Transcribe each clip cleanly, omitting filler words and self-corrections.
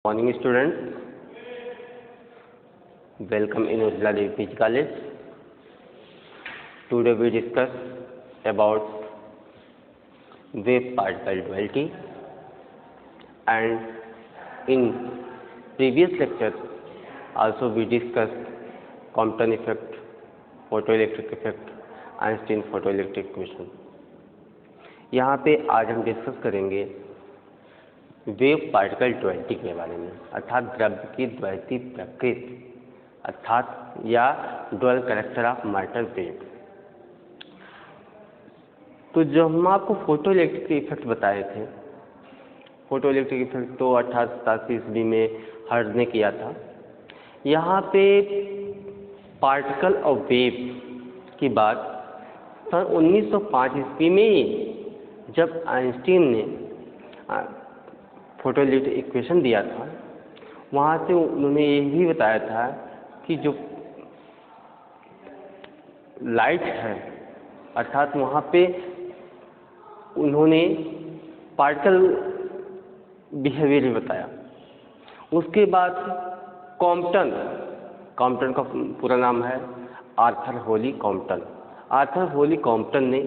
Morning students, welcome in Ujjwala Devi PG College. Today we discuss about wave particle duality, and in previous lecture also we discussed Compton effect, photoelectric effect, Einstein photoelectric equation. यहाँ पे आज हम discuss करेंगे wave particle duality के बारे में, अर्थात द्रव्य की द्वैती प्रकृति अर्थात या dual character of matter wave. तो जो हम आपको फोटो इलेक्ट्रिक इफेक्ट बताए थे, फोटो इलेक्ट्रिक इफेक्ट तो 1887 ईस्वी में हर्ट्ज ने किया था। यहाँ पे पार्टिकल और वेव की बात सन 1905 ईस्वी में ही जब आइंस्टीन ने फोटो इलेक्ट्रिक इक्वेशन दिया था, वहाँ से उन्होंने ये भी बताया था कि जो लाइट है अर्थात वहाँ पे उन्होंने पार्टिकल बिहेवियर भी बताया। उसके बाद कॉम्पटन का पूरा नाम है Arthur Holi Compton. Arthur Holi Compton ने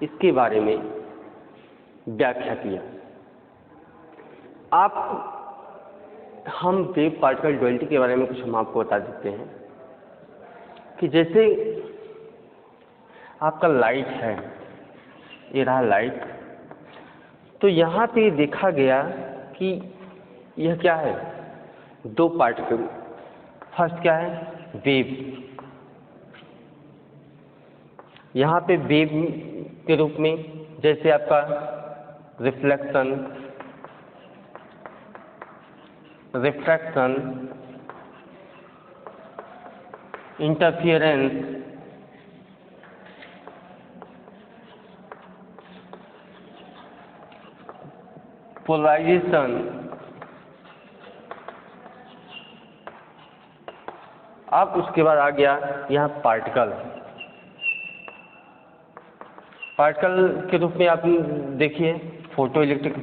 इसके बारे में व्याख्या किया। हम वेव पार्टिकल ड्युअलिटी के बारे में कुछ हम आपको बता देते हैं कि जैसे आपका लाइट है, ये रहा लाइट, तो यहाँ पे देखा गया कि यह क्या है, दो पार्टिकल। फर्स्ट क्या है, वेव। यहाँ पे वेव के रूप में जैसे आपका रिफ्रैक्शन, इंटरफियरेंस, पोलराइजेशन, अब उसके बाद आ गया यहाँ पार्टिकल के रूप में आप देखिए photo electric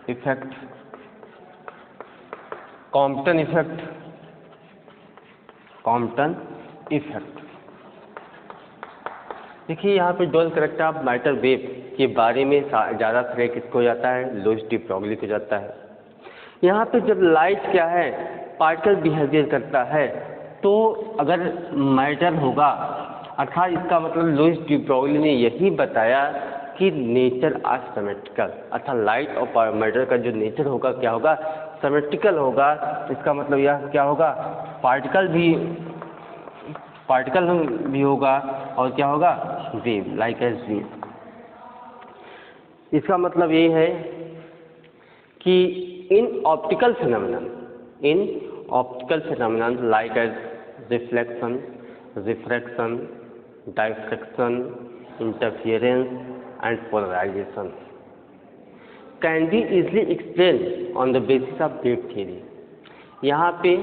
effect, Compton effect. देखिए यहाँ पे dual character of matter wave के बारे में ज़्यादा श्रेय किसको हो जाता है, लुईस डी ब्रॉगली को जाता है। यहाँ पे जब लाइट क्या है, पार्टिकल बिहेवियर करता है, तो अगर मैटर होगा अर्थात इसका मतलब लुईस डी ब्रॉगली ने यही बताया कि नेचर आर सिमेट्रिकल, अर्थात लाइट और मैटर का जो नेचर होगा क्या होगा, सिमेट्रिकल होगा। इसका मतलब यह क्या होगा, पार्टिकल भी होगा और क्या होगा, वेव, लाइक एज वेव। इसका मतलब ये है कि इन optical phenomenon like as reflection, refraction, diffraction, interference and polarization can be easily explained on the basis of wave theory। यहाँ पे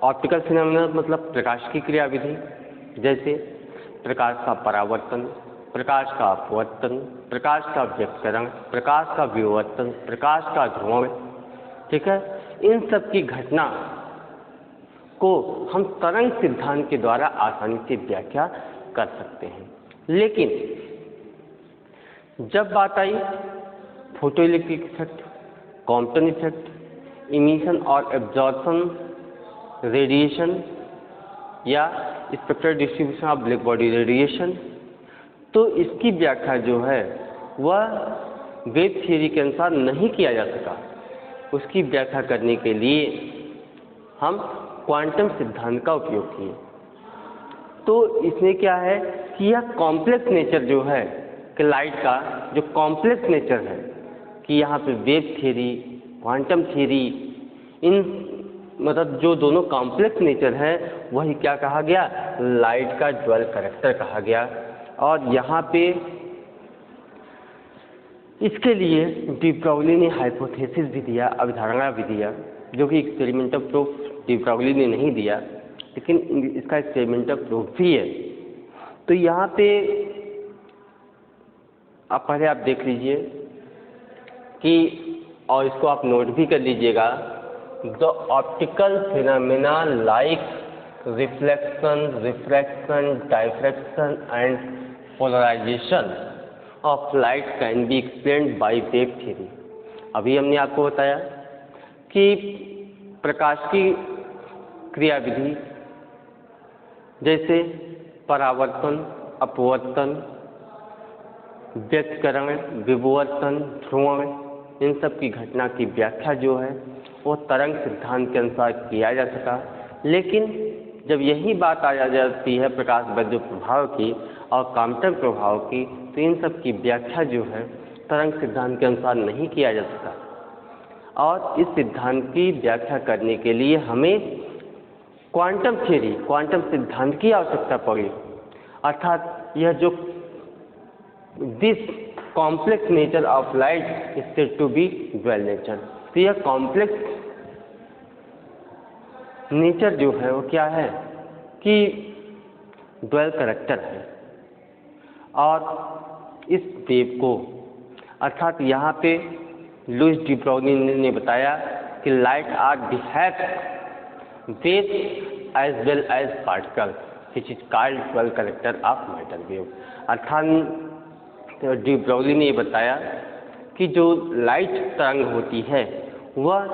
ऑप्टिकल फिनोमेना मतलब प्रकाश की क्रियाविधि, जैसे प्रकाश का परावर्तन, प्रकाश का अपवर्तन, प्रकाश का व्यक्तरण, प्रकाश का विवर्तन, प्रकाश का ध्रुवण, ठीक है। इन सब की घटना को हम तरंग सिद्धांत के द्वारा आसानी से व्याख्या कर सकते हैं। लेकिन जब बात आई photoelectric effect, Compton effect, emission और एब्जॉर्प्शन, रेडिएशन या spectral distribution of black body radiation, तो इसकी व्याख्या जो है वह वेव थियरी के अनुसार नहीं किया जा सका। उसकी व्याख्या करने के लिए हम क्वांटम सिद्धांत का उपयोग किए। तो इसमें क्या है कि यह कॉम्प्लेक्स नेचर जो है कि लाइट का जो कॉम्प्लेक्स नेचर है, कि यहाँ पे वेव थियरी, क्वांटम थियरी, इन मतलब जो दोनों कॉम्प्लेक्स नेचर है वही क्या कहा गया, लाइट का ड्युअल कैरेक्टर कहा गया। और यहाँ पे इसके लिए डी ब्रॉगली ने हाइपोथेसिस भी दिया, अवधारणा भी दिया, जो कि एक्सपेरिमेंटल प्रूफ डी ब्रॉगली ने नहीं दिया, लेकिन इसका एक्सपेरिमेंटल प्रूफ भी है। तो यहाँ पे अब पहले आप देख लीजिए कि, और इसको आप नोट भी कर लीजिएगा, the optical phenomena like reflection, refraction, diffraction and polarization of light can be explained by wave theory. अभी हमने आपको बताया कि प्रकाश की क्रियाविधि जैसे परावर्तन, अपवर्तन, व्यतिकरण, विवर्तन, ध्रुवण, इन सब की घटना की व्याख्या जो है वो तरंग सिद्धांत के अनुसार किया जा सका। लेकिन जब यही बात आ जाती है प्रकाश वैद्युत प्रभाव की और क्वांटम प्रभाव की, तो इन सब की व्याख्या जो है तरंग सिद्धांत के अनुसार नहीं किया जा सका। और इस सिद्धांत की व्याख्या करने के लिए हमें क्वांटम थ्योरी, क्वांटम सिद्धांत की आवश्यकता पड़ी। अर्थात यह जो this complex nature of light is said to be dual nature, तो यह कॉम्प्लेक्स नेचर जो है वो क्या है कि ड्वेल कैरेक्टर है। और इस वेव को, अर्थात यहाँ पे लुईस डी ब्रॉग्ली ने बताया कि light are behave wave as well as particle which is called dual character of matter wave. अर्थात डी ब्रॉग्ली ने ये बताया कि जो लाइट तरंग होती है वह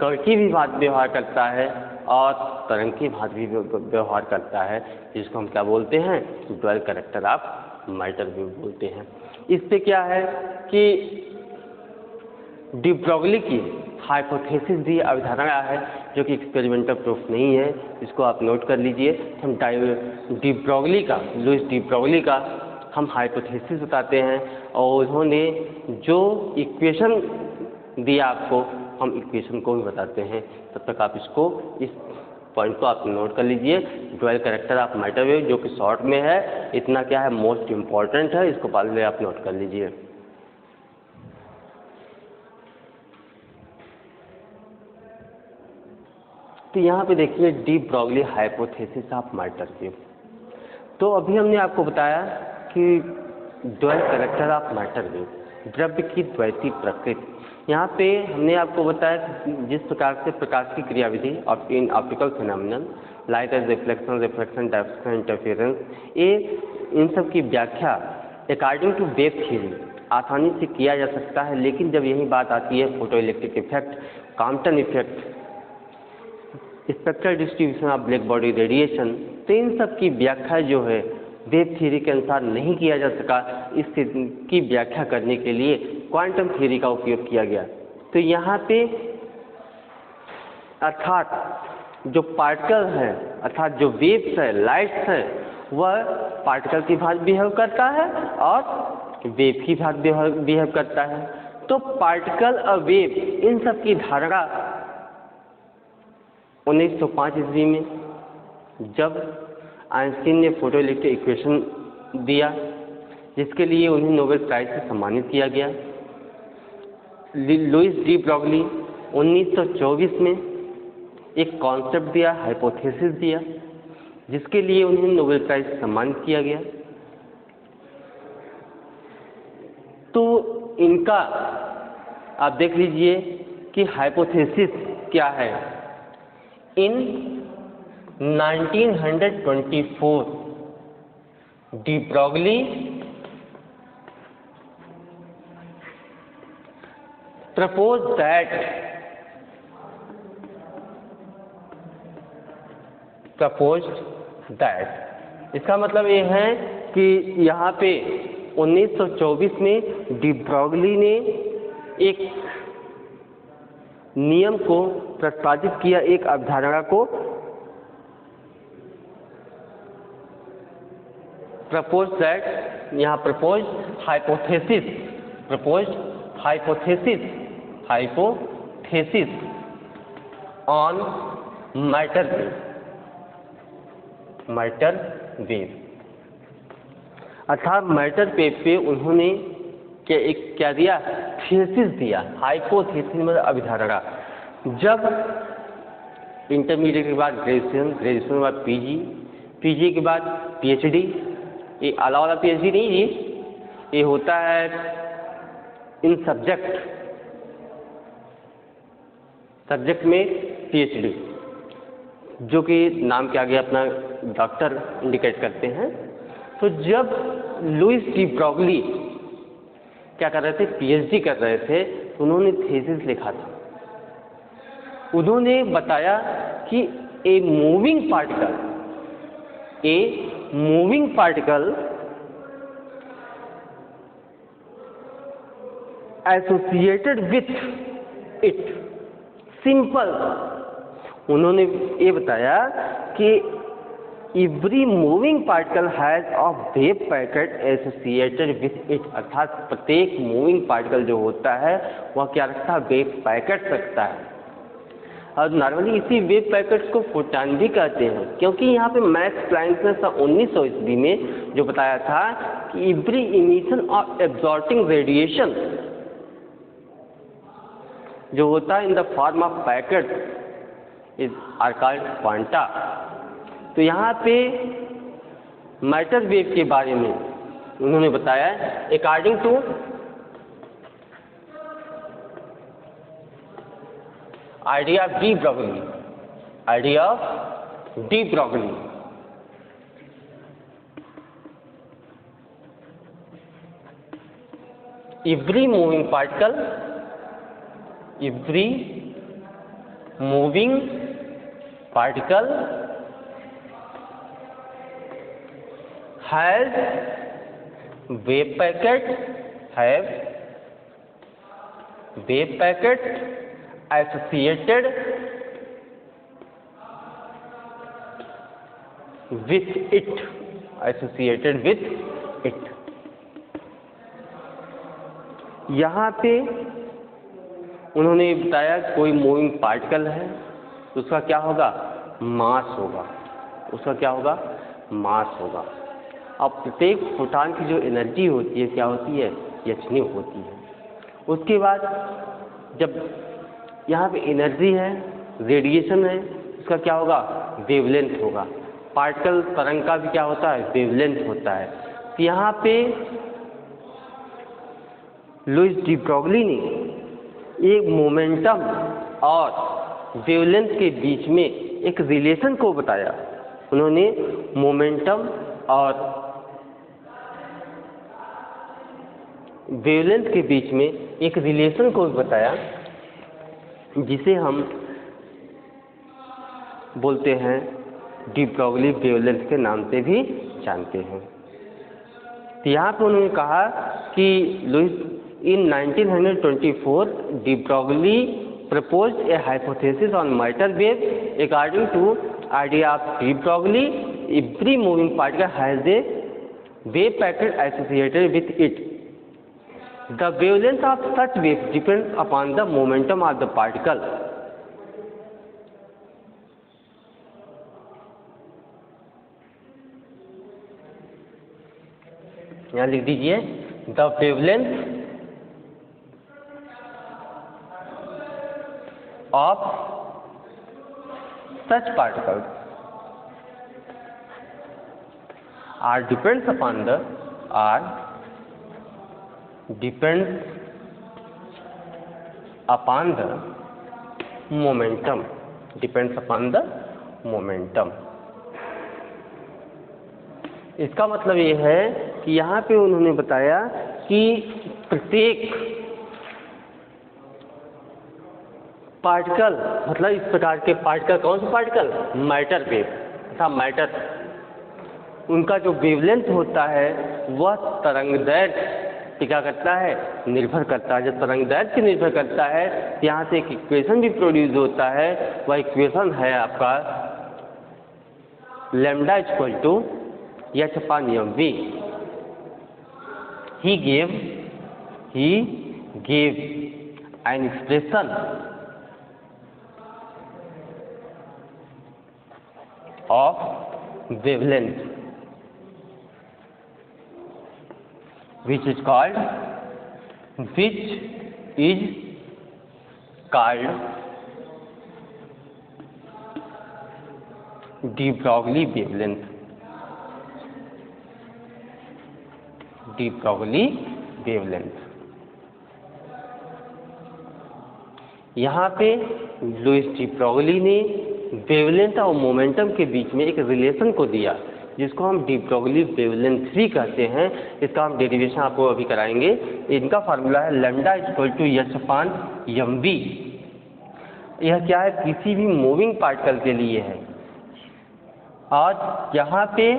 कण की भी भांति व्यवहार करता है और तरंग की भांति भी व्यवहार करता है, जिसको हम क्या बोलते हैं, dual character of matter wave बोलते हैं। इससे क्या है कि डी ब्रॉग्ली की हाइपोथेसिस भी अवधारणा है जो कि एक्सपेरिमेंटल प्रूफ नहीं है, इसको आप नोट कर लीजिए। हम डी ब्रॉग्ली का, लुईस डी ब्रॉग्ली का हम हाइपोथेसिस बताते हैं और उन्होंने जो इक्वेशन दिया आपको, हम इक्वेशन को भी बताते हैं। तब तक आप इसको, इस पॉइंट को आप नोट कर लीजिए, dual character of matter wave, जो कि शॉर्ट में है, इतना क्या है मोस्ट इम्पॉर्टेंट है, इसको पहले आप नोट कर लीजिए। तो यहाँ पे देखिए de Broglie hypothesis of matter wave. तो अभी हमने आपको बताया कि dual character of matter wave, द्रव्य की द्वैती प्रकृति। यहाँ पे हमने आपको बताया जिस प्रकार से प्रकाश की क्रियाविधि इन optical phenomenon light as reflection, refraction, diffraction, interference, ये इन सब की व्याख्या अकॉर्डिंग टू वेव थ्योरी आसानी से किया जा सकता है। लेकिन जब यही बात आती है photo electric effect, Compton effect, spectral distribution of black body radiation, तो इन सब की व्याख्या जो है वेव थ्योरी के अनुसार नहीं किया जा सका। इसकी व्याख्या करने के लिए क्वांटम थ्योरी का उपयोग किया गया। तो यहाँ पे अर्थात जो पार्टिकल है, अर्थात जो वेव्स है, लाइट्स है, वह पार्टिकल की भांति बिहेव करता है और वेव की भांति बिहेव करता है। तो पार्टिकल और वेव, इन सब की धारणा 1905 ईस्वी में जब आइंस्टीन ने फोटो इलेक्ट्रिक इक्वेशन दिया, जिसके लिए उन्हें नोबेल प्राइज से सम्मानित किया गया। लुईस डी ब्रॉग्ली 1924 में एक कॉन्सेप्ट दिया, हाइपोथेसिस दिया, जिसके लिए उन्हें नोबेल प्राइज से सम्मानित किया गया। तो इनका आप देख लीजिए कि हाइपोथेसिस क्या है। इन 1924 डी ब्रॉग्ली proposed that इसका मतलब ये है कि यहाँ पे 1924 में डी ब्रॉग्ली ने एक नियम को प्रतिपादित किया, एक अवधारणा को प्रपोज दैट, यहाँ propose hypothesis on matter wave. अर्थात मैटर वेव पे उन्होंने क्या दिया, थीसिस दिया। हाइपोथेसिस मतलब अभिधारणा। जब इंटरमीडिएट के बाद ग्रेजुएशन के बाद पीजी के बाद पीएचडी, ये अलावा पीएचडी नहीं जी, ये होता है इन सब्जेक्ट सब्जेक्ट में PhD, जो कि नाम के आगे अपना डॉक्टर इंडिकेट करते हैं। तो जब लुइस डी ब्रॉगली क्या कर रहे थे, PhD कर रहे थे, तो उन्होंने थीसिस लिखा था। उन्होंने बताया कि a moving particle associated with it, simple. उन्होंने ये बताया कि every moving particle has a wave packet associated with it, अर्थात प्रत्येक मूविंग पार्टिकल जो होता है वह क्या रखता है, वेव पैकेट रखता है। और नॉर्मली इसी वेव पैकेट्स को फोटॉन भी कहते हैं, क्योंकि यहाँ पे मैक्स प्लैंक ने 1900 ईस्वी में जो बताया था कि every emission of absorbing radiation जो होता है in the form of packet is are called quanta. तो यहाँ पे मैटर वेव के बारे में उन्होंने बताया, according to idea of de Broglie, every moving particle has wave packet associated with it। यहाँ पे उन्होंने बताया कोई मूविंग पार्टिकल है तो उसका क्या होगा, मास होगा, मास होगा। अब प्रत्येक फोटॉन की जो एनर्जी होती है क्या होती है, h होती है। उसके बाद जब यहाँ पे एनर्जी है, रेडिएशन है, उसका क्या होगा, वेवलेंथ होगा। पार्टिकल तरंग का भी क्या होता है, वेवलेंथ होता है। तो यहाँ पे लुइस डी ब्रॉगली ने एक मोमेंटम और वेवलेंथ के बीच में एक रिलेशन को बताया। उन्होंने मोमेंटम और वेवलेंथ के बीच में एक रिलेशन को बताया, जिसे हम बोलते हैं डी ब्रॉगली वेवलेंथ के नाम से भी जानते हैं। तो यहाँ पर उन्होंने कहा कि Louis in 1924 de Broglie proposed a hypothesis on matter wave. According to idea of de Broglie, every moving particle has a wave packet associated with it. The wavelength of such wave depends upon the momentum of the particle. यहाँ लिख दीजिए, the wavelength of such particles depends upon the momentum, इसका मतलब ये है कि यहाँ पे उन्होंने बताया कि प्रत्येक पार्टिकल, मतलब इस प्रकार के पार्टिकल, कौन से पार्टिकल, मैटर वेव तथा मैटर, उनका जो वेवलेंथ होता है वह तरंगदैर्घ्य पे क्या करता है, निर्भर करता है। जब तरंगदैर्घ्य पे निर्भर करता है तो यहाँ से एक इक्वेशन भी प्रोड्यूस होता है। वह इक्वेशन है आपका lambda equal to h/v। He gave an expression of wavelength which is called de Broglie wavelength। यहाँ पे लुईस डी ब्रोगली ने वेवलेंथ और मोमेंटम के बीच में एक रिलेशन को दिया, जिसको हम डी ब्रोगली वेवलेंथ थ्री कहते हैं। इसका हम डेरिवेशन आपको अभी कराएंगे। इनका फार्मूला है lambda equal to H upon M V. यह क्या है, किसी भी मूविंग पार्टिकल के लिए है। और यहाँ पे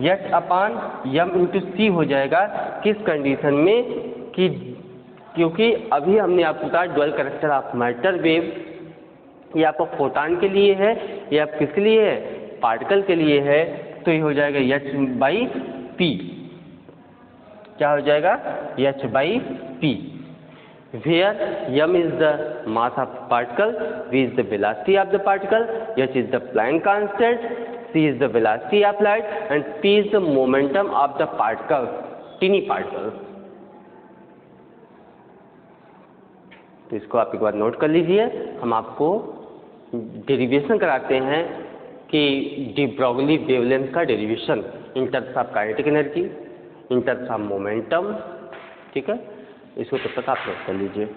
एच अपान एम इंटू सी हो जाएगा, किस कंडीशन में कि क्योंकि अभी हमने आपको कहा dual character of matter wave, ये आपको फोटॉन के लिए है, ये आप किसके लिए है, पार्टिकल के लिए है। तो ये हो जाएगा एच बाई पी। क्या हो जाएगा, H by P, where M is the mass of particle, V is the velocity of the particle, H is the Planck constant, C is the velocity of light and P is the momentum of the particle, tiny particle. तो इसको आप एक बार note कर लीजिए। हम आपको derivation कराते हैं कि डी ब्रोगली वेवलेंथ का derivation in terms of kinetic energy, in terms of momentum. ठीक है, इसको तब तक आप नोट कर लीजिए।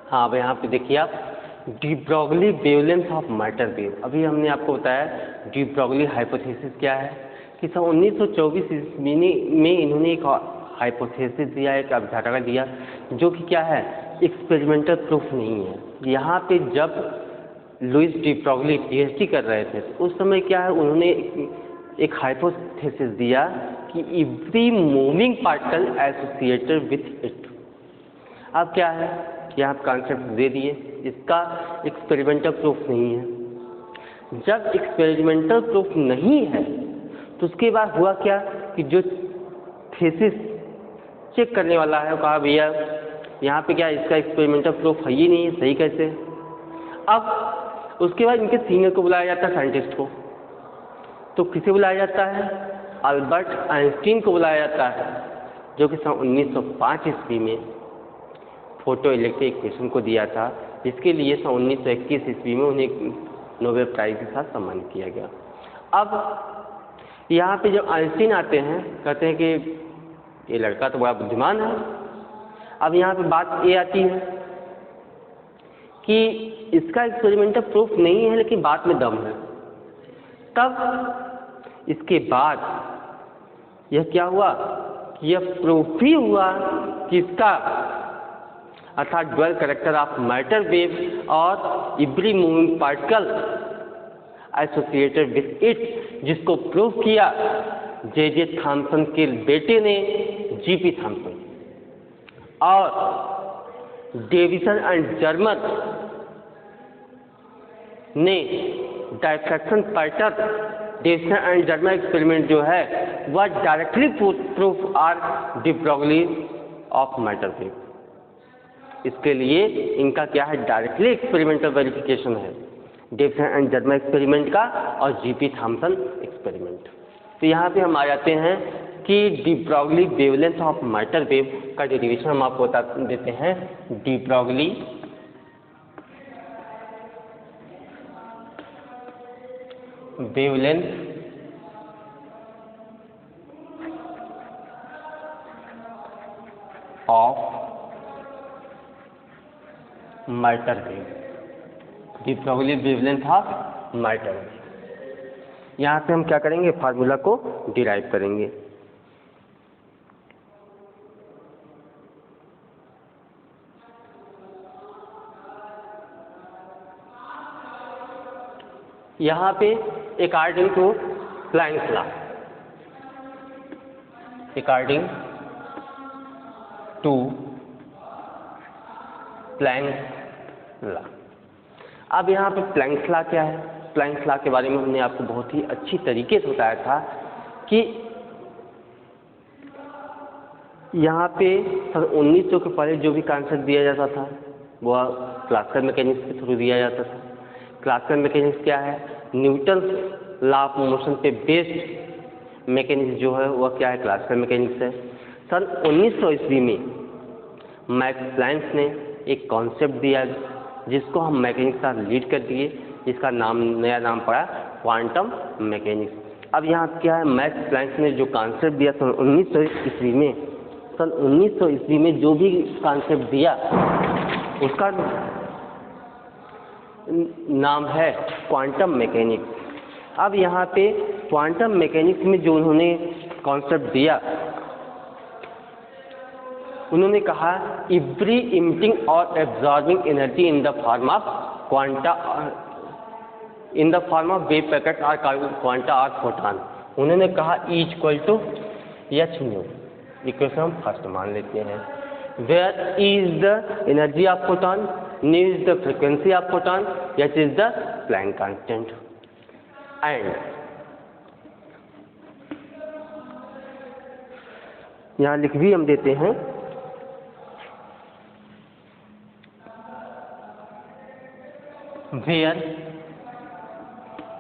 हाँ, अब यहाँ पे देखिए आप de Broglie wavelength of matter wave. अभी हमने आपको बताया डी ब्रोगली हाइपोथेसिस क्या है कि सन 1924 ईस्वी में इन्होंने एक हाइपोथेसिस दिया, एक अवधारणा दिया, जो कि क्या है, एक्सपेरिमेंटल प्रूफ नहीं है। यहाँ पे जब लुईस डी ब्रोगली पीएचडी कर रहे थे तो उस समय क्या है, उन्होंने एक हाइपोथेसिस दिया कि every moving particle associated with it. अब क्या है, यहाँ पे कॉन्सेप्ट दे दिए, इसका एक्सपेरिमेंटल प्रूफ नहीं है। जब एक्सपेरिमेंटल प्रूफ नहीं है तो उसके बाद हुआ क्या कि जो थीसिस चेक करने वाला है वो कहा भैया यहाँ पे क्या इसका एक्सपेरिमेंटल प्रूफ है ही नहीं है, सही कैसे। अब उसके बाद इनके सीनियर को बुलाया जाता है, साइंटिस्ट को। तो किसे बुलाया जाता है, अल्बर्ट आइंस्टीन को बुलाया जाता है, जो कि सन 1905 ईस्वी में फोटो इलेक्ट्रिक इक्वेशन को दिया था, जिसके लिए सन 1921 ईस्वी में उन्हें नोबेल प्राइज के साथ सम्मानित किया गया। अब यहाँ पे जब आइंस्टीन आते हैं, कहते हैं कि ये लड़का तो बड़ा बुद्धिमान है। अब यहाँ पे बात ये आती है कि इसका एक्सपेरिमेंटल प्रूफ नहीं है, लेकिन बात में दम है। तब इसके बाद यह क्या हुआ कि यह प्रूफ भी हुआ कि इसका अर्थात dual character of matter wave और every moving particle associated with it, जिसको प्रूव किया जे थॉमसन के बेटे ने, जीपी थॉमसन, और डेविसन एंड जर्मर ने diffraction pattern, Davisson and Germer experiment जो है वह directly proof are de Broglie of matter wave. इसके लिए इनका क्या है, डायरेक्टली एक्सपेरिमेंटल वेरिफिकेशन है, डेविसन एंड जर्मर एक्सपेरिमेंट का और जीपी थॉमसन एक्सपेरिमेंट। तो यहाँ पे हम आ जाते हैं कि de Broglie wavelength of matter wave का डेरिवेशन हम आपको बता देते हैं। De Broglie wavelength of matter wave, de Broglie wavelength of matter wave. यहाँ पे हम क्या करेंगे, फार्मूला को डिराइव करेंगे। यहाँ पे according to Planck's law, according to Planck's law. अब यहाँ पे प्लैंक्स लॉ क्या है, प्लैंक्स लॉ के बारे में हमने आपको बहुत ही अच्छी तरीके से बताया था कि यहाँ पे सन 1900 के पहले जो भी कॉन्सेप्ट दिया जाता था वह क्लासिकल मैकेनिक्स के थ्रू दिया जाता था। क्लासिकल मैकेनिक्स क्या है, न्यूटन लॉ ऑफ मोशन पे बेस्ड मैकेनिक्स जो है वह क्या है, क्लासिकल मैकेनिक्स है। सन 1900 ईस्वी में मैक्स प्लैंक ने एक कॉन्सेप्ट दिया जिसको हम मैकेनिक्स का लीड कर दिए, इसका नाम, नया नाम पड़ा क्वांटम मैकेनिक्स। अब यहाँ क्या है, मैक्स प्लैंक ने जो कॉन्सेप्ट दिया सन 1900 ईस्वी में, सन 1900 ईस्वी में जो भी कॉन्सेप्ट दिया उसका नाम है क्वांटम मैकेनिक्स। अब यहाँ पे क्वांटम मैकेनिक्स में जो उन्होंने कॉन्सेप्ट दिया, उन्होंने कहा एवरी इमिटिंग और absorbing energy in the form of quanta, in the form of wave packet और क्वांटा और फोटॉन। उन्होंने कहा E equal to H nu, equation हम फर्स्ट मान लेते हैं। Where E is the energy of photon, nu is the frequency of photon, H is the Planck constant. And यहाँ लिख भी हम देते हैं, where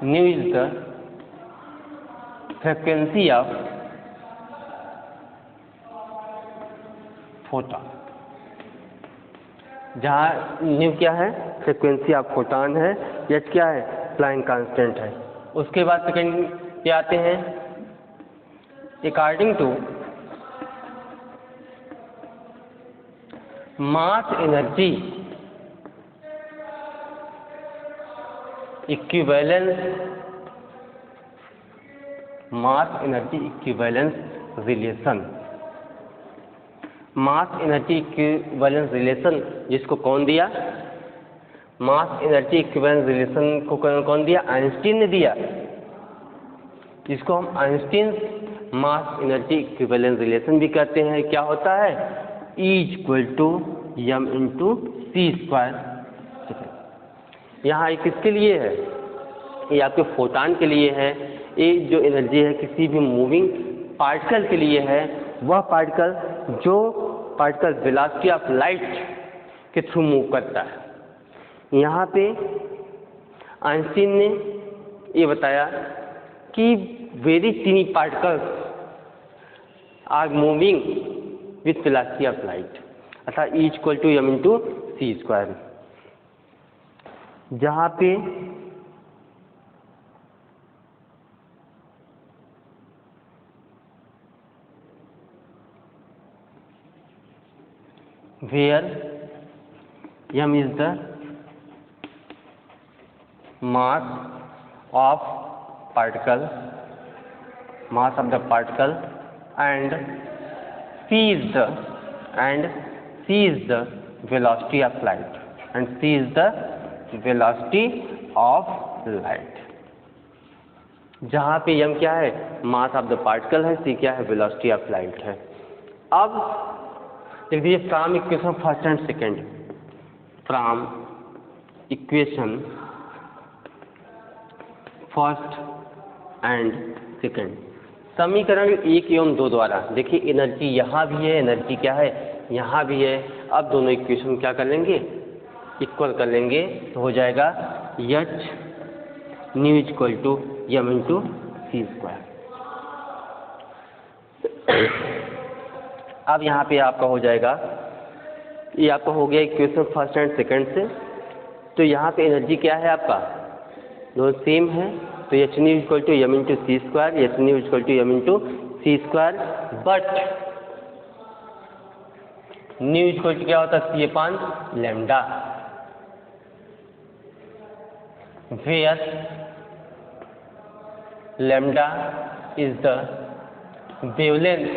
nu is the frequency of photon, जहाँ न्यू क्या है, फ्रिक्वेंसी ऑफ फोटॉन है, एच क्या है, प्लैंक कांस्टेंट है। उसके बाद सेकेंड क्या आते हैं, according to mass energy equivalence, mass energy equivalence relation, mass energy equivalence relation जिसको कौन दिया, मास एनर्जी इक्विवेलेंस रिलेशन को कौन दिया, आइंस्टीन ने दिया। जिसको हम Einstein mass energy equivalence relation भी कहते हैं। क्या होता है, E equal to M into C square. यहाँ ये किसके लिए है, ये आपके फोटॉन के लिए है। ये जो एनर्जी है किसी भी मूविंग पार्टिकल के लिए है, वह पार्टिकल जो पार्टिकल वेलोसिटी ऑफ लाइट के थ्रू मूव करता है। यहाँ पे आइंस्टीन ने ये बताया कि very tiny particles are moving with velocity of light, अर्थात E equal to M into C square. जहाँ पे where m is the mass of particle, mass of the particle, and c is the velocity of light, and c is the velocity of light। जहाँ पे m क्या है, mass of the particle है, c क्या है, velocity of light है। अब लिख दीजिए from equation first and second, from equation first and second, समीकरण 1 एवं 2 द्वारा। देखिए एनर्जी यहाँ भी है, एनर्जी क्या है, यहाँ भी है। अब दोनों इक्वेशन क्या कर लेंगे, इक्वल कर लेंगे, तो हो जाएगा H nu equal to M into C square. अब यहाँ पे आपका हो जाएगा, ये आपका हो गया इक्वेशन फर्स्ट एंड सेकंड से। तो यहाँ पे एनर्जी क्या है आपका, दोनों सेम है, तो H nu equal to M into C square, H nu equal to M into C square. But nu equal to क्या होता है, C upon lambda, where lambda is the wavelength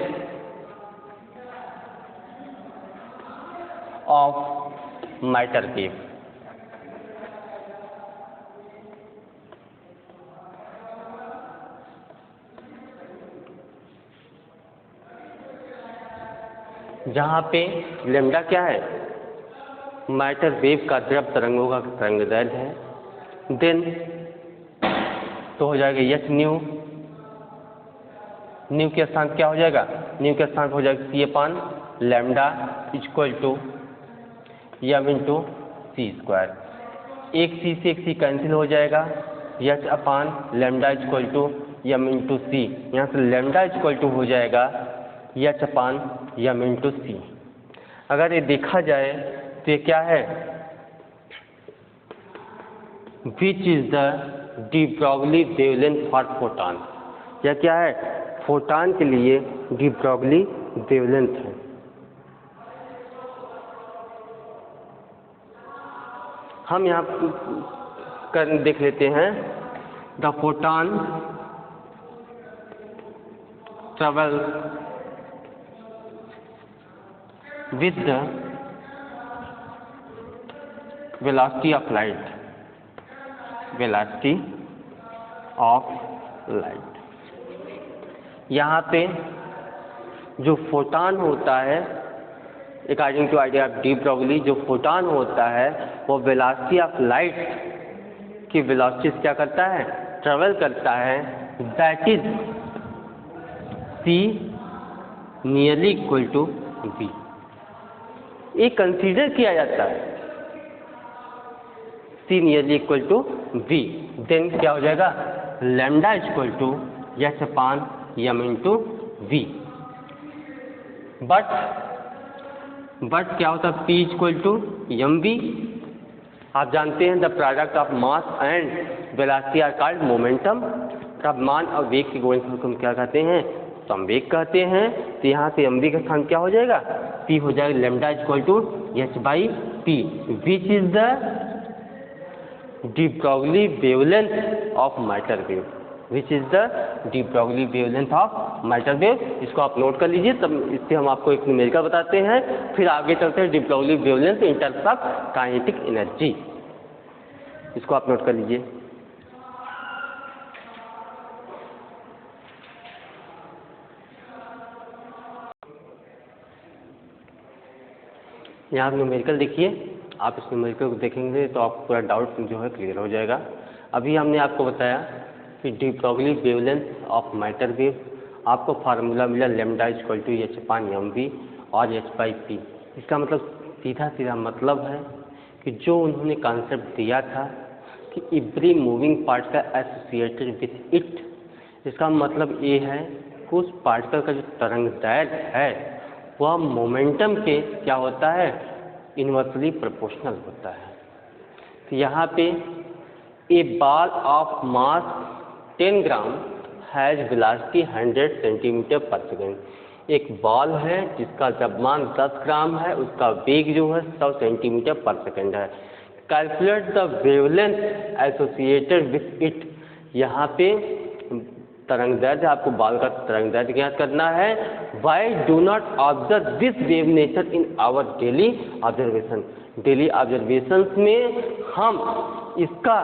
of matter wave। जहाँ पे lambda क्या है, matter wave का द्रव तरंगों का तरंगदैर्घ्य है। देन तो हो जाएगा एच न्यू, न्यू के स्थान क्या हो जाएगा, न्यू के स्थान हो जाएगा C upon lambda equal to M into C square. एक सी से एक सी कैंसिल हो जाएगा, H upon lambda equal to M into C. यहाँ से लैम्डा इक्वल टू हो जाएगा H upon M into C. अगर ये देखा जाए तो ये क्या है, which is the de Broglie wavelength for photon, यह क्या है, फोटान के लिए डी ब्रॉगली वेवलेंथ है। हम यहाँ कर देख लेते हैं, the photon travel with the velocity of light, velocity of light. यहाँ पे जो फोटान होता है, according to idea of de Broglie, जो फोटान होता है वो वेलोसिटी ऑफ लाइट की वेलोसिटी से क्या करता है, ट्रेवल करता है, that is c nearly equal to v. ये कंसीडर किया जाता है c nearly equal to v, then क्या हो जाएगा, lambda equal to H upon M into V. But क्या होता है, P equal to M V. आप जानते हैं the product of mass and velocity are called momentum. तब मान और वेग के गुणनफल को हम क्या कहते हैं, संवेग कहते हैं। तो यहाँ से एम वी का स्थान क्या हो जाएगा, पी हो जाएगा, lambda equal to H by P, which is the de Broglie wavelength of matter wave, which is the de Broglie wavelength of matter wave. इसको आप नोट कर लीजिए, तब इससे हम आपको एक न्यूमेरिकल बताते हैं, फिर आगे चलते हैं D Broglie wavelength in terms of kinetic energy. इसको आप नोट कर लीजिए। यहाँ न्यूमेरिकल देखिए, आप इस न्यूमेरिकल को देखेंगे तो आपको पूरा डाउट जो है क्लियर हो जाएगा। अभी हमने आपको बताया कि de Broglie wavelength of matter wave, आपको फार्मूला मिला lambda equal to H upon M V और एच बाई पी। इसका मतलब सीधा मतलब है कि जो उन्होंने कॉन्सेप्ट दिया था कि every moving particle associated with it, इसका मतलब ये है कि उस पार्टिकल का जो तरंग दैर्घ्य है वह मोमेंटम के क्या होता है, इन्वर्सली प्रोपोर्शनल होता है। तो यहाँ पे a ball of mass 10 gram has velocity 100 centimetre per second. एक बॉल है जिसका द्रव्यमान 10 ग्राम है, उसका वेग जो है 100 सेंटीमीटर पर सेकेंड है। Calculate the wavelength associated with it. यहाँ पे तरंग दैर्घ्य, आपको बॉल का तरंग दैर्घ्य ज्ञात करना है। Why do not observe this wave nature in our daily observation. Daily observations में हम इसका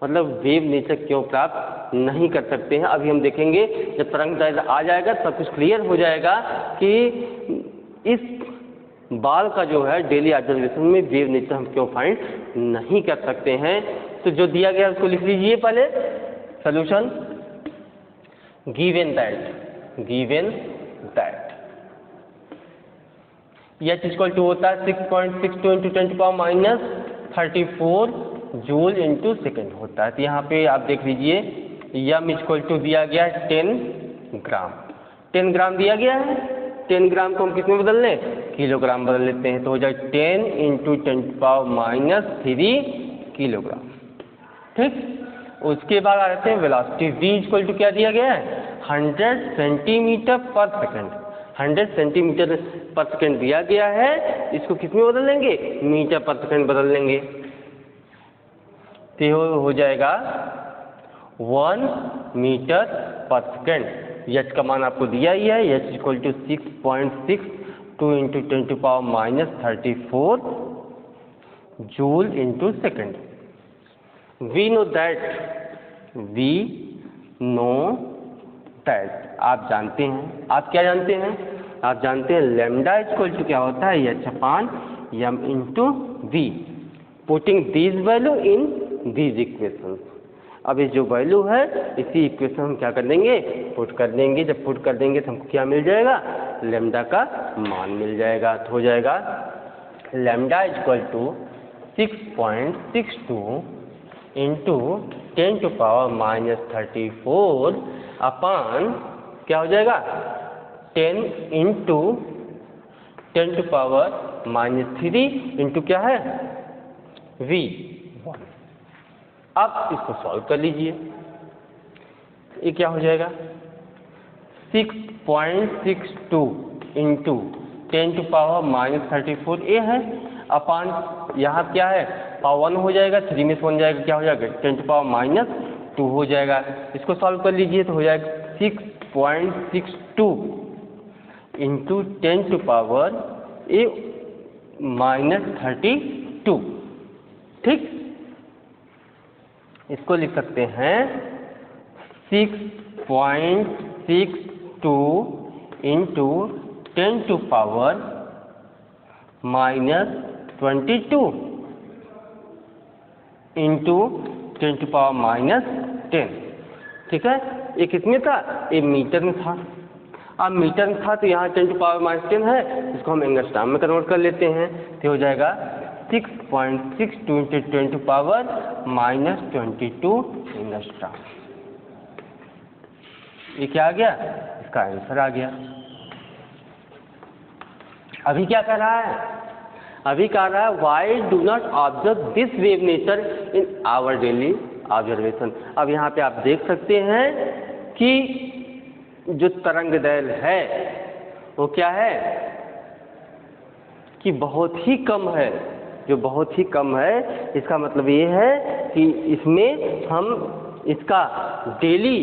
मतलब वेव नेचर क्यों प्राप्त नहीं कर सकते हैं, अभी हम देखेंगे। जब तरंग दैर्घ्य आ जाएगा सब कुछ क्लियर हो जाएगा कि इस बॉल का जो है डेली ऑब्जर्वेशन में वेव नेचर हम क्यों फाइंड नहीं कर सकते हैं। तो जो दिया गया उसको लिख लीजिए पहले। Solution, given that H equal to होता है 6.62 इंटू 10⁻34 जूल इंटू सेकेंड होता है। तो यहाँ पे आप देख लीजिए यम इक्वल टू दिया गया है 10 ग्राम। 10 ग्राम दिया गया है, 10 ग्राम को हम किस में बदल लें, किलोग्राम बदल लेते हैं। तो हो जाए 10 इंटू 10⁻³ किलोग्राम। ठीक, उसके बाद आ जाते हैं वेलोसिटी। v इक्वल टू क्या दिया गया है, 100 centimetre per second. 100 centimetre per second दिया गया है, इसको किस में बदल लेंगे, मीटर पर सेकेंड बदल लेंगे। तो हो जाएगा 1 मीटर पर सेकेंड। एच का मान आपको दिया ही है, H equal to 6.62 into 10⁻34 joule into second. We know that आप जानते हैं, आप क्या जानते हैं, आप जानते हैं लैम्डा इक्वल टू क्या होता है, H upon M into V. Putting this value in these equations. अब ये जो वैल्यू है इसी इक्वेशन हम क्या कर देंगे, पुट कर देंगे। जब पुट कर देंगे तो हमको क्या मिल जाएगा, लैम्डा का मान मिल जाएगा। तो हो जाएगा लैम्डा इक्वल टू 6.62 इंटू 10⁻34 अपान क्या हो जाएगा 10 इंटू 10⁻³ इंटू क्या है v1। अब इसको सॉल्व कर लीजिए। ये क्या हो जाएगा 6.62 इंटू 10⁻⁻34 ये है अपान यहाँ क्या है पावर 1 हो जाएगा, 3 में से 1 जाएगा क्या हो जाएगा 10⁻⁻2 हो जाएगा। इसको सॉल्व कर लीजिए तो हो जाएगा 6.62 इंटू 10⁻⁻32। ठीक, इसको लिख सकते हैं 6.62 इंटू 10⁻⁻22 इंटू 10⁻⁻10। ठीक है, ये किसमें था, ये मीटर में था। अब मीटर में था तो यहाँ 10⁻⁻10 है, इसको हम एंगस्ट्राम में कन्वर्ट कर लेते हैं तो हो जाएगा 6.62 इंटू 10⁻⁻22 एंगस्ट्राम। ये क्या आ गया, इसका आंसर आ गया। अभी क्या कर रहा है, अभी कह रहा है why do not observe this wave nature in our daily observation. अब यहाँ पे आप देख सकते हैं कि जो तरंग दैर्घ्य है वो क्या है कि बहुत ही कम है, जो बहुत ही कम है। इसका मतलब ये है कि इसमें हम इसका डेली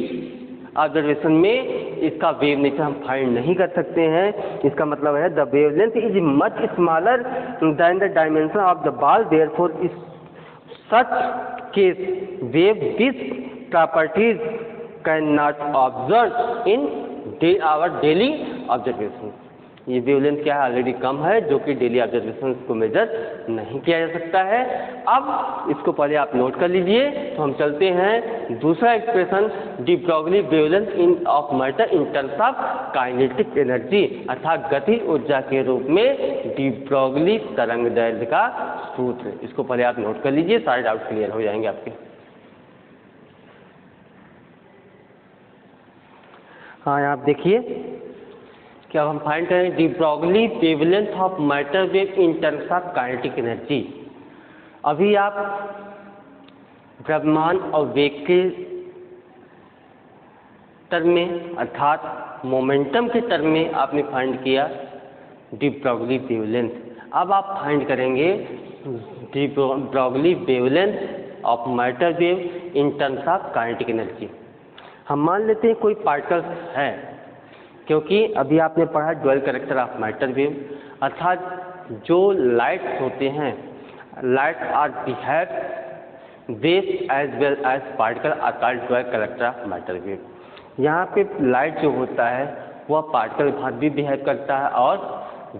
ऑब्जर्वेशन में इसका वेव नेचर हम फाइंड नहीं कर सकते हैं। इसका मतलब है the wavelength is much smaller than the dimension of the ball, therefore is such case wave this properties can not observe in our daily observation. ये वेवलेंथ क्या है ऑलरेडी कम है, जो कि डेली ऑब्जर्वेशन को मेजर नहीं किया जा सकता है। अब इसको पहले आप नोट कर लीजिए, तो हम चलते हैं दूसरा expression D Broglie wavelength in of matter in terms of kinetic energy, अर्थात गति ऊर्जा के रूप में डी ब्रॉगली तरंग दैर्घ्य का सूत्र। इसको पहले आप नोट कर लीजिए, सारे डाउट क्लियर हो जाएंगे आपके। हाँ, आप देखिए क्या हम फाइंड करें D Broglie wavelength of matter wave in terms of kinetic energy. अभी आप द्रव्यमान और वेग के टर्म में अर्थात मोमेंटम के टर्म में आपने फाइंड किया डी ब्रॉगली वेवलेंथ। अब आप फाइंड करेंगे D Broglie wavelength of matter wave in terms of kinetic energy. हम मान लेते हैं कोई पार्टिकल्स है, क्योंकि अभी आपने पढ़ा dual character of matter wave, अर्थात जो लाइट्स होते हैं light are behave wave as well as particle are called dual character of matter wave. यहाँ पे लाइट जो होता है वह पार्टिकल भांति भी बिहेव करता है और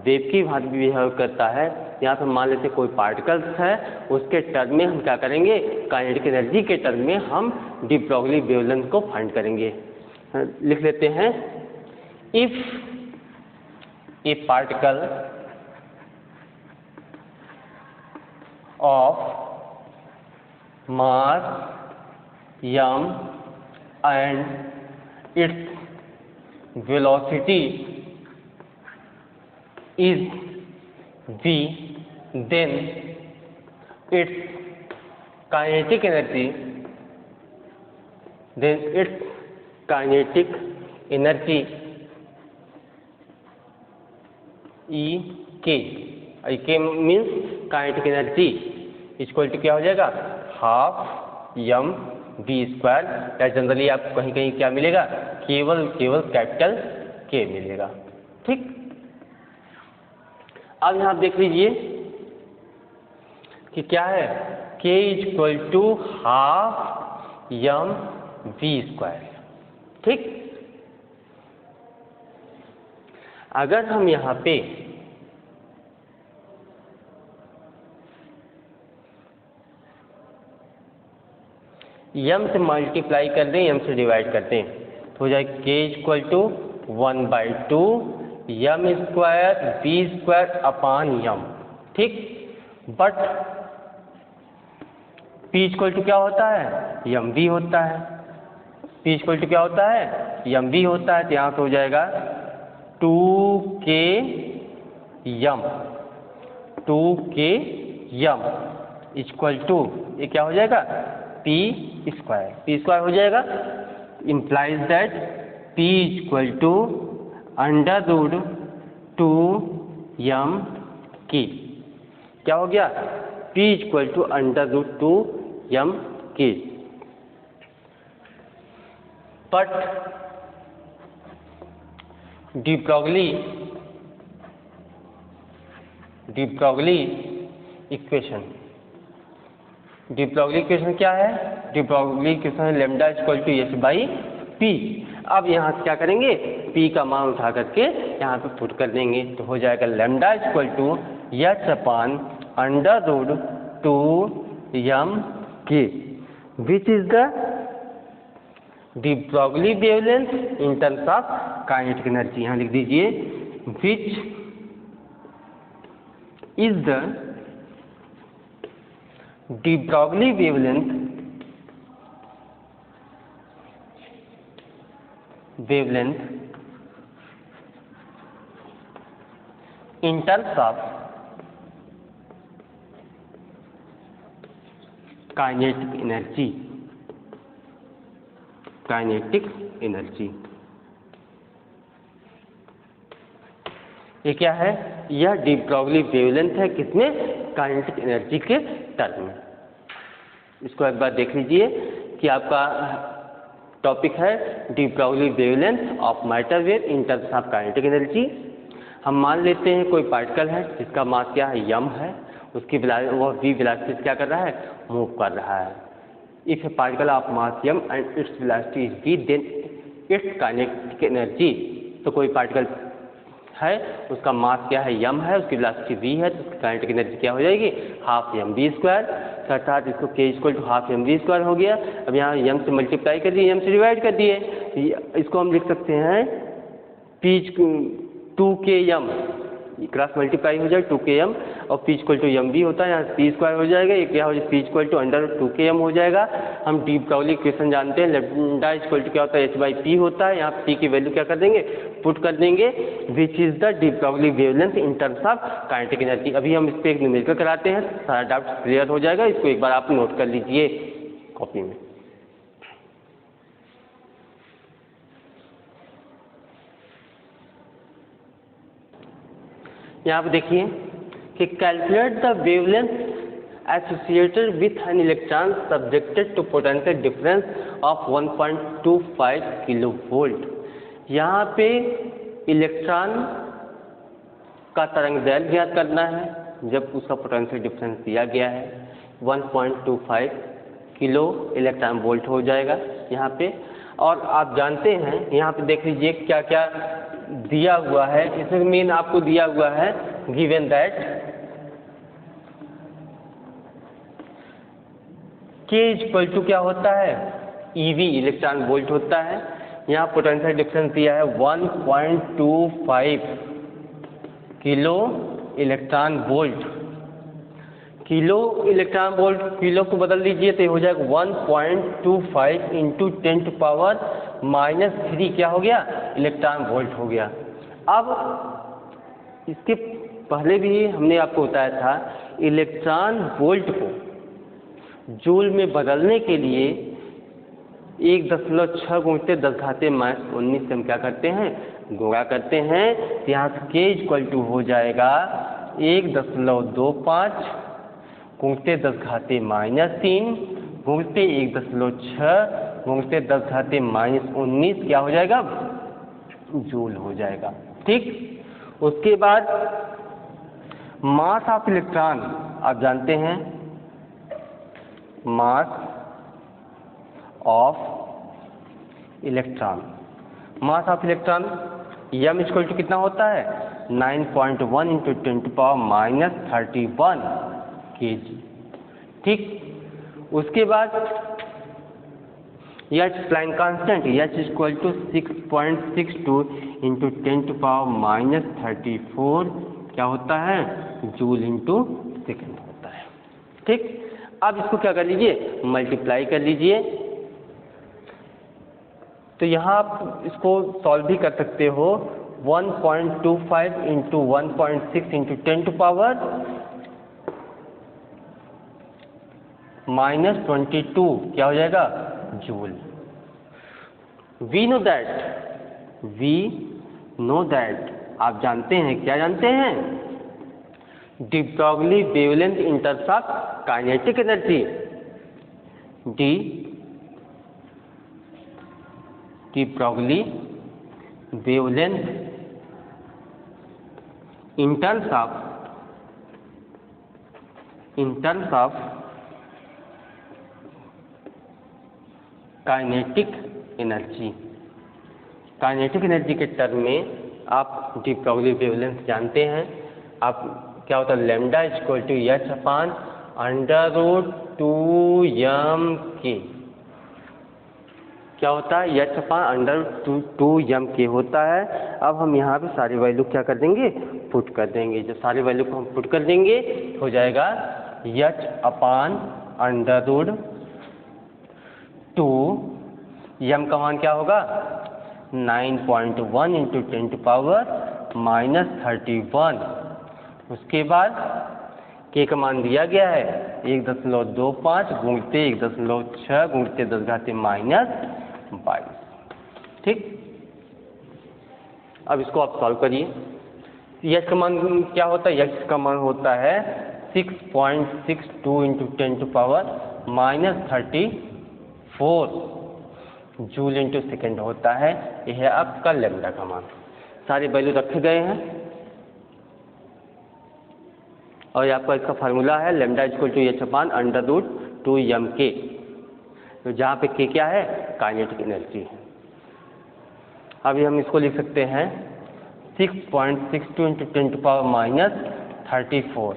वेव की भांति भी बिहेव करता है। यहाँ पर मान लेते कोई पार्टिकल्स है, उसके टर्म में हम क्या करेंगे काइनेटिक एनर्जी के टर्म में हम डी ब्रॉगली वेवलेंथ को फाइंड करेंगे। लिख लेते हैं if a particle of mass m and its velocity is v, then its kinetic energy E K means kinetic energy equal to क्या हो जाएगा हाफ m v स्क्वायर, या जनरली आपको कहीं कहीं क्या मिलेगा केवल कैपिटल K मिलेगा। ठीक, अब यहाँ देख लीजिए कि क्या है K equal to half m v square. ठीक, अगर हम यहाँ पे m से मल्टीप्लाई कर दें, m से डिवाइड कर दें तो हो जाएगा k equal to 1/2 m square v square upon m। ठीक, बट p इक्वल टू क्या होता है mv होता है, p इक्वल टू क्या होता है mv होता है, तो यहाँ पे हो जाएगा 2k m इक्वल टू ये क्या हो जाएगा p स्क्वायर हो जाएगा। implies that P is equal to under root 2m k। क्या हो गया? P is equal to under root 2m k। But de Broglie equation, de Broglie equation क्या है? de Broglie इक्वेशन है lambda equal to H by P. अब यहाँ से क्या करेंगे? पी का मान उठा करके यहाँ पे पुट कर देंगे तो हो जाएगा lambda equal to H upon under root 2m k, which is the de Broglie wavelength in terms of kinetic energy. यहाँ लिख दीजिए which is the de Broglie wavelength in terms of kinetic energy. ये क्या है? यह de Broglie wavelength है किसमें? Kinetic energy के टर्म में। इसको एक बार देख लीजिए कि आपका टॉपिक है de Broglie wavelength of matter wave in terms of kinetic energy. हम मान लेते हैं कोई पार्टिकल है जिसका मास क्या है? m है, उसकी वह v वेलोसिटी से क्या कर रहा है? मूव कर रहा है। If a particle of mass m and its velocity is v then its kinetic energy. तो कोई पार्टिकल है उसका मास क्या है? m है, उसकी वेलोसिटी v है, तो उसकी काइनेटिक एनर्जी क्या हो जाएगी? Half mv²। अर्थात इसको k equal to half mv² हो गया। अब यहाँ m से मल्टीप्लाई कर दिए, m से डिवाइड कर दिए, इसको हम लिख सकते हैं p 2km, क्रॉस मल्टीप्लाई हो जाए 2km और p इक्वल टू mv होता है, यहाँ p² हो जाएगा, ये क्या हो जाएगा? p equal to under 2km हो जाएगा। हम de Broglie इक्वेशन जानते हैं, लैम्डा इक्वल टू क्या होता है? h बाई p होता है। यहाँ p की वैल्यू क्या कर देंगे? पुट कर देंगे, विच is the de Broglie wavelength in terms of kinetic energy. अभी हम इस पर एक न्यूमेरिकल कराते हैं, सारा डाउट क्लियर हो जाएगा। इसको एक बार आप नोट कर लीजिए कॉपी में। यहाँ पे देखिए कि calculate the wavelength associated with an electron subjected to potential difference of 1.25 kilo volt. यहाँ पे इलेक्ट्रॉन का तरंग दैर्घ्य ज्ञात करना है जब उसका पोटेंशियल डिफरेंस दिया गया है 1.25 किलो इलेक्ट्रॉन वोल्ट हो जाएगा यहाँ पे। और आप जानते हैं यहाँ पे देख लीजिए क्या क्या दिया हुआ है। इसमें मेन आपको दिया हुआ है given that K equal to क्या होता है? EV इलेक्ट्रॉन वोल्ट होता है। यहाँ पोटेंशियल डिफरेंस दिया है 1.25 kilo electron volt. Kilo electron volt kilo को बदल दीजिए तो हो जाएगा 1.25 इंटू 10⁻³ क्या हो गया? इलेक्ट्रॉन वोल्ट हो गया। अब इसके पहले भी हमने आपको बताया था इलेक्ट्रॉन वोल्ट को जूल में बदलने के लिए 1.6 गुणित 10⁻⁻19 से हम क्या करते हैं? गुणा करते हैं। तो यहाँ से K इक्वल टू हो जाएगा 1.25 गुणित 10⁻³ गुणित 1.6 गुणित 10⁻19 क्या हो जाएगा? जूल हो जाएगा। ठीक। उसके बाद मास ऑफ इलेक्ट्रॉन आप जानते हैं, mass of electron m equal to कितना होता है? 9.1 इंटू 10⁻31 kg। ठीक। उसके बाद H Planck constant H equal to 6.62 into 10⁻34 क्या होता है? जूल इंटू सेकेंड होता है। ठीक। अब इसको क्या कर लीजिए? मल्टीप्लाई कर लीजिए। तो यहाँ आप इसको सॉल्व भी कर सकते हो। 1.25 इंटू 1.6 इंटू 10⁻22 क्या हो जाएगा? जूल। वी नो दैट आप जानते हैं, क्या जानते हैं? D Broglie wavelength in terms of kinetic energy, D Broglie wavelength in terms of kinetic energy, kinetic energy के टर्म में आप डी ब्रॉगली वेवलेंथ जानते हैं। आप क्या होता है, lambda equal to H upon under root 2m K, क्या होता है, एच अपान अंडर 2m के होता है। अब हम यहाँ पे सारी वैल्यू क्या कर देंगे, पुट कर देंगे। जब सारी वैल्यू को हम पुट कर देंगे हो जाएगा H upon under root 2m का मान क्या होगा 9.1 इंटू 10 टू पावर -31। उसके बाद के का मान दिया गया है 1.25 गुणते 1.6 गुणते 10⁻⁻22। ठीक, अब इसको आप सॉल्व करिए। यश का मान क्या होता है, यश का मान होता है 6.62 into 10 to power -34 joule into second होता है। यह है आपका लैम्डा का मान। सारे वैल्यू रखे गए हैं और ये आपका इसका फार्मूला है lambda equal to H upon under root 2m K, तो जहाँ पे के क्या है, काइनेटिक एनर्जी। अभी हम इसको लिख सकते हैं 6.62 into 10 to power -34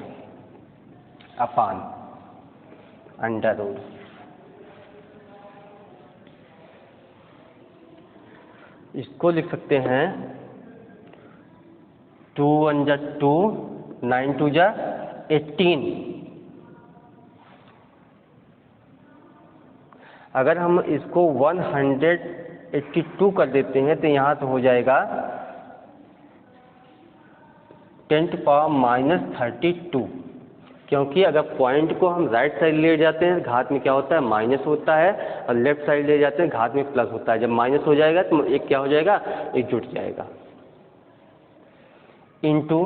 upon under root, इसको लिख सकते हैं 2 1 जा 2 9 2 जा 18। अगर हम इसको 182 कर देते हैं तो यहाँ तो हो जाएगा 10 टू पावर -32, क्योंकि अगर पॉइंट को हम राइट साइड ले जाते हैं घात में क्या होता है, माइनस होता है, और लेफ्ट साइड ले जाते हैं घात में प्लस होता है। जब माइनस हो जाएगा तो एक क्या हो जाएगा, एक जुट जाएगा। Into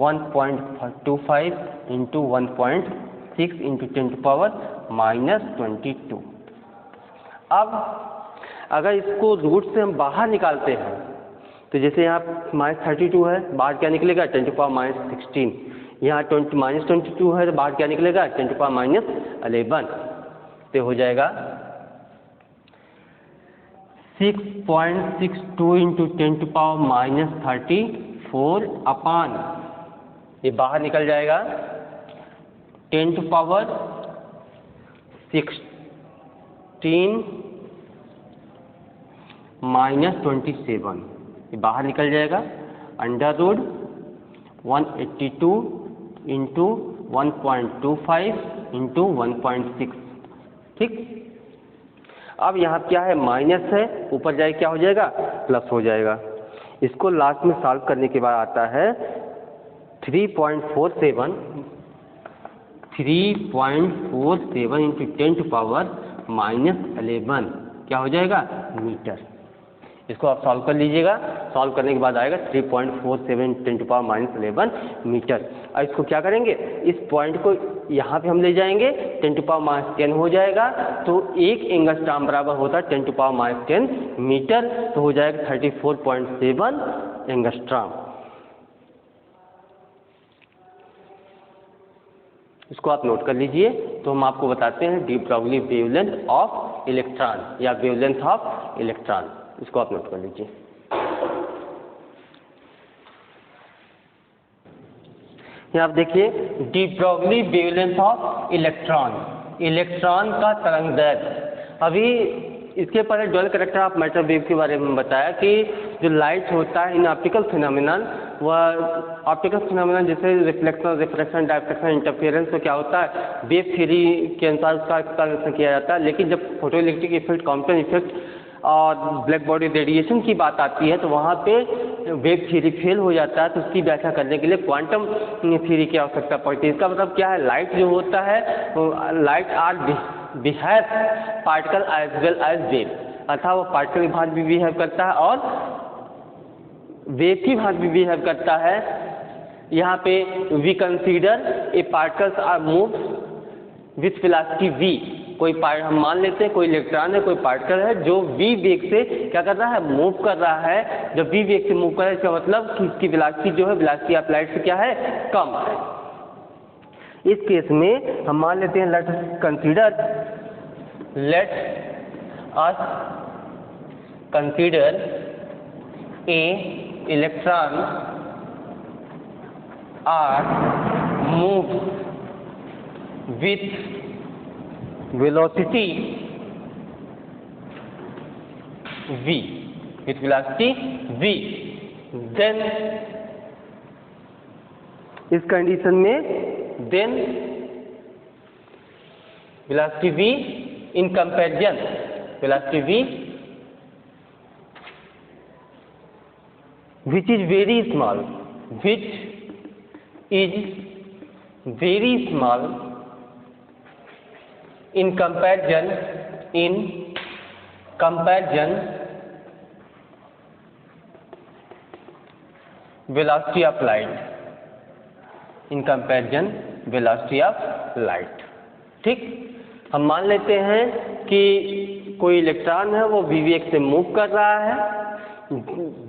1.25 into 1.6 into 10 to power -22। अब अगर इसको रूट से हम बाहर निकालते हैं तो जैसे यहाँ -32 है, बाहर क्या निकलेगा 10 टू पावर -16, यहाँ -22 है तो बाहर क्या निकलेगा 10 टू पावर -11, तो हो जाएगा 6.62 इंटू 10 टू पावर -34 अपान, ये बाहर निकल जाएगा 10 टू पावर 16 -27, ये बाहर निकल जाएगा अंडर रूट 182 इंटू 1.25 इंटू 1.6। ठीक, अब यहाँ क्या है, माइनस है, ऊपर जाए क्या हो जाएगा, प्लस हो जाएगा। इसको लास्ट में सॉल्व करने के बाद आता है 3.47 इंटू 10 टू पावर -11, क्या हो जाएगा, मीटर। इसको आप सॉल्व कर लीजिएगा। सॉल्व करने के बाद आएगा 3.47 10 टू पावर -11 मीटर। और इसको क्या करेंगे, इस पॉइंट को यहाँ पे हम ले जाएंगे, 10 टू पावर -10 हो जाएगा, तो 1 एंगस्ट्रॉम बराबर होता है 10 टू पावर -10 मीटर, तो हो जाएगा 34.7 एंगस्ट्रॉम। इसको आप नोट कर लीजिए। तो हम आपको बताते हैं D Broglie wavelength of electron या वेवलेंथ ऑफ इलेक्ट्रॉन, इसको आप नोट कर लीजिए। यहाँ आप देखिए D Broglie wavelength of electron, electron का तरंग दैर्ध्य। अभी इसके पहले dual character of matter wave के बारे में बताया कि जो लाइट होता है इन ऑप्टिकल फिनोमिनन, वह ऑप्टिकल फिनोमिनन जैसे रिफ्लेक्शन, रिफ्रैक्शन, डायफ्रैक्शन, इंटरफेरेंस, तो क्या होता है, वेव थ्योरी के अनुसार उसका एक्सप्लेनेशन किया जाता है। लेकिन जब फोटोइलेक्ट्रिक इफेक्ट, कॉम्पटन इफेक्ट और ब्लैक बॉडी रेडिएशन की बात आती है तो वहाँ पे वेव थ्योरी फेल हो जाता है। तो उसकी व्याख्या करने के लिए क्वांटम थ्योरी की आवश्यकता पड़ती है। इसका मतलब क्या है, लाइट जो होता है, light are behave particle as well as wave. अर्थात वो पार्टिकल की भांति भी बिहेव करता है और वेव की भांति भी बिहेव करता है। यहाँ पे we consider a particles are move with velocity v। कोई हम मान लेते हैं कोई इलेक्ट्रॉन है, कोई पार्टिकल है जो v वेग से क्या कर रहा है, मूव कर रहा है। जब v वेग से मूव कर रहा है इसका मतलब कि इसकी वेलोसिटी जो है वेलोसिटी ऑफ लाइट से क्या है, कम है। इस केस में हम मान लेते हैं let us consider a electron are move with velocity v, with velocity v, then इस कंडीशन में then velocity v in comparison, velocity v which is very small, which is very small in comparison velocity of light, in comparison velocity of light। ठीक, हम मान लेते हैं कि कोई electron है वो v वेग से मूव कर रहा है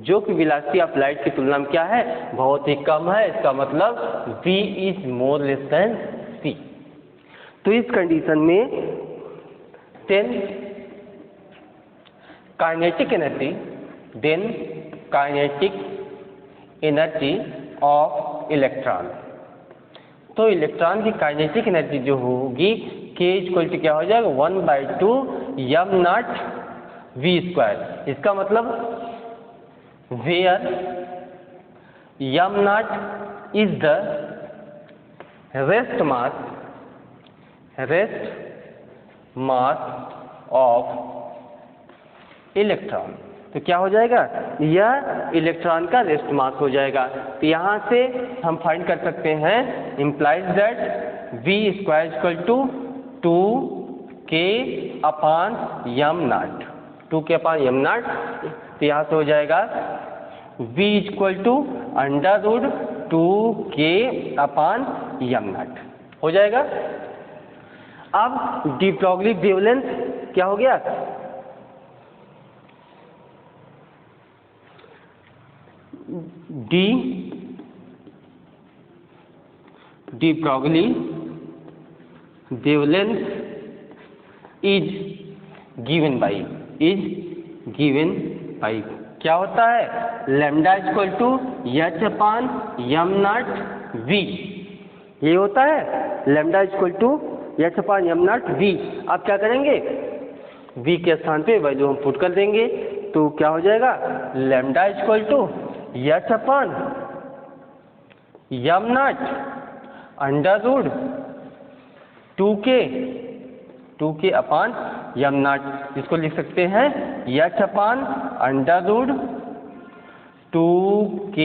जो कि वेलोसिटी ऑफ लाइट की तुलना में क्या है, बहुत ही कम है। इसका मतलब v is more less than c। तो इस कंडीशन में then kinetic energy of electron, तो इलेक्ट्रॉन की काइनेटिक एनर्जी जो होगी k इक्वल टू क्या हो जाएगा, 1/2 m0 v²। इसका मतलब where m0 is the rest mass of electron, तो क्या हो जाएगा, यह इलेक्ट्रॉन का रेस्ट मास हो जाएगा। तो यहाँ से हम फाइंड कर सकते हैं implies that v² equal to 2k upon m0, 2k upon m0। तो यहाँ से हो जाएगा v equal to √2k upon m0 हो जाएगा। अब डी ब्रॉगली वेवलेंथ क्या हो गया, de Broglie wavelength is given by क्या होता है, lambda equal to h upon m0 v। ये होता है lambda equal to h upon m0 v। आप क्या करेंगे, v के स्थान पे वैल्यू हम पुट कर देंगे, तो क्या हो जाएगा, lambda equal to h upon m0 √2k upon m0। इसको लिख सकते हैं h अपान √2k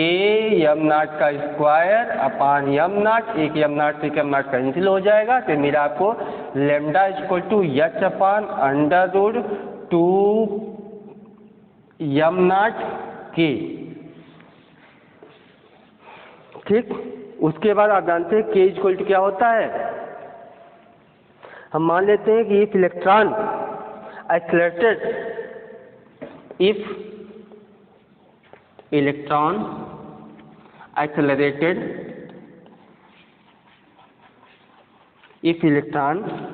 m0 का स्क्वायर अपान m0। एक m0 से m0 कैंसिल हो जाएगा, तो मेरा आपको lambda equal to h upon √2m0k। ठीक, उसके बाद आप जानते हैं k इक्वल टू क्या होता है। हम मान लेते हैं कि if electron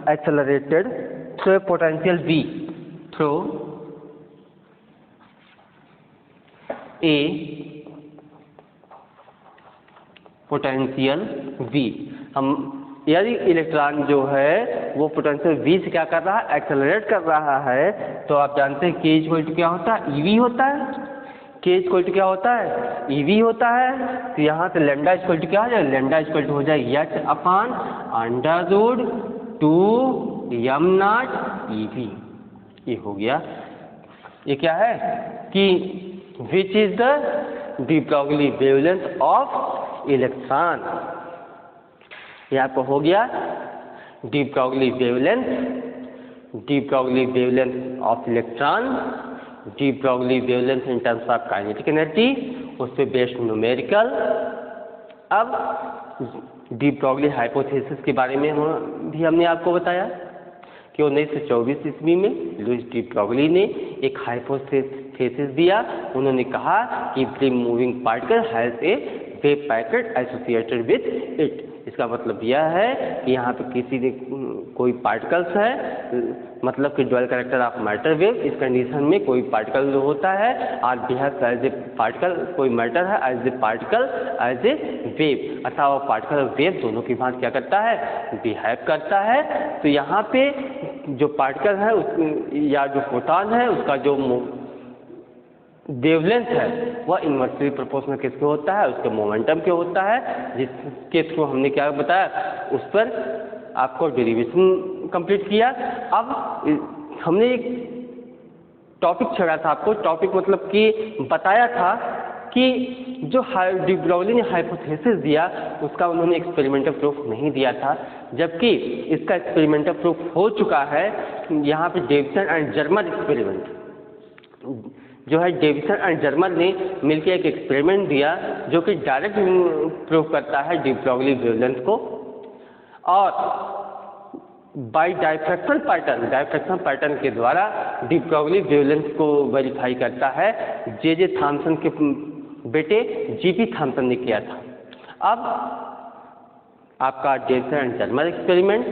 accelerated through a potential v, through a potential v। हम यदि इलेक्ट्रॉन जो है वो पोटेंशियल v से क्या कर रहा है, एक्सेलरेट कर रहा है, तो आप जानते हैं k इक्वल टू क्या होता है, ev होता है। k इक्वल टू क्या होता है, ev होता है। तो यहाँ से लैम्डा इक्वल टू क्या हो जाएगा, लैम्डा इक्वल टू हो जाएगा h अपान √2m0 ev। ये हो गया। ये क्या है कि विच is the de Broglie wavelength of electron. ये आपको हो गया de Broglie wavelength de Broglie wavelength of electron, de Broglie wavelength in terms of kinetic energy, उस पे बेस्ड न्यूमेरिकल। अब de Broglie हाइपोथेसिस के बारे में भी हमने आपको बताया कि 1924 ईस्वी में लुईस डी ब्रॉगली ने एक हाइपोथेसिस दिया। उन्होंने कहा कि free moving particle has a wave packet associated with it. इसका मतलब यह है कि यहाँ पे किसी ने कोई पार्टिकल्स है, मतलब कि dual character of matter wave. इस कंडीशन में कोई पार्टिकल जो होता है और बिहेव्स एज ए पार्टिकल, कोई मैटर है as a particle as a wave, अर्थात वो पार्टिकल और वेव दोनों की भांति क्या करता है, बिहेव करता है। तो यहाँ पे जो पार्टिकल है या जो फोटॉन है उसका जो वेवलेंथ है वह इन्वर्सली प्रोपोर्शनल किसके होता है, उसके मोमेंटम के होता है, जिसके थ्रू हमने क्या बताया, उस पर आपको डेरिवेशन कंप्लीट किया। अब हमने एक टॉपिक छेड़ा था आपको, टॉपिक मतलब कि बताया था कि जो डी ब्रॉगली ने हाइपोथेसिस दिया उसका उन्होंने एक्सपेरिमेंटल प्रूफ नहीं दिया था, जबकि इसका एक्सपेरिमेंटल प्रूफ हो चुका है। यहाँ पे डेविसन एंड जर्मर एक्सपेरिमेंट जो है, डेविसन एंड जर्मर ने मिलकर एक एक्सपेरिमेंट दिया जो कि डायरेक्ट प्रूव करता है डी ब्रॉगली वेवलेंथ को, और बाय डायफ्रैक्शन पैटर्न के द्वारा डी ब्रॉगली वेवलेंथ को वेरीफाई करता है। जे थॉमसन के बेटे जीपी थॉमसन ने किया था। अब आपका Davisson and Germer experiment,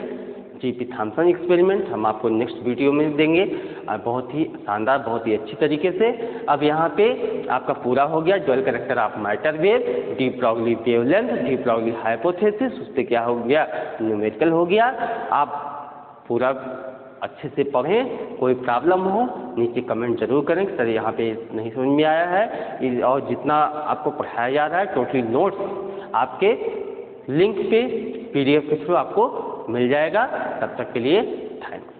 GP Thomson experiment हम आपको नेक्स्ट वीडियो में देंगे, और बहुत ही शानदार, बहुत ही अच्छी तरीके से। अब यहाँ पे आपका पूरा हो गया dual character of matter wave, D Broglie wavelength, de Broglie hypothesis, उस पर क्या हो गया, न्यूमेरिकल हो गया। आप पूरा अच्छे से पढ़ें, कोई प्रॉब्लम हो नीचे कमेंट जरूर करें सर यहाँ पे नहीं समझ में आया है, और जितना आपको पढ़ाया जा रहा है टोटली नोट्स आपके लिंक पे PDF के थ्रू आपको मिल जाएगा। तब तक के लिए थैंक्स।